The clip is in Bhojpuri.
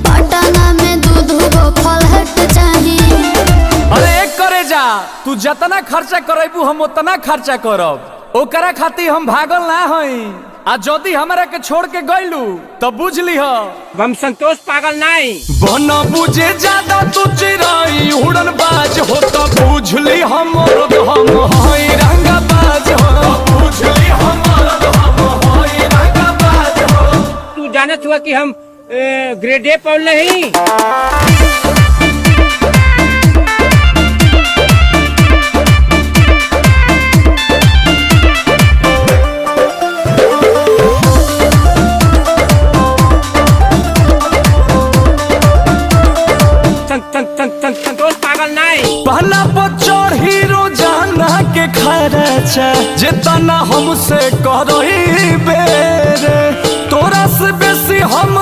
पटना में दूध गो फलहट चाही। अरे करे जा, तू जतना खर्चा करेबू हम उतना खर्चा करब। ओकरा खातिर हम भागल ना हई। आ जदी हमरा के छोड़ के गइलू तो बुझ लीह हम संतोष पागल नहीं। बन बुझे ज्यादा तू चिराई उड़न बाज हो तो बुझ ली हम हई रंगा बाज हो। बुझ ली हम हई रंगा बाज हो। तू जानत हुआ कि हम ग्रेड ए पढ़ नहीं। संतोष पागल नहीं। पहला बच्चर हीरो जाना के खर्चा जितना हमसे करही बेरे तोरा से बेसी हम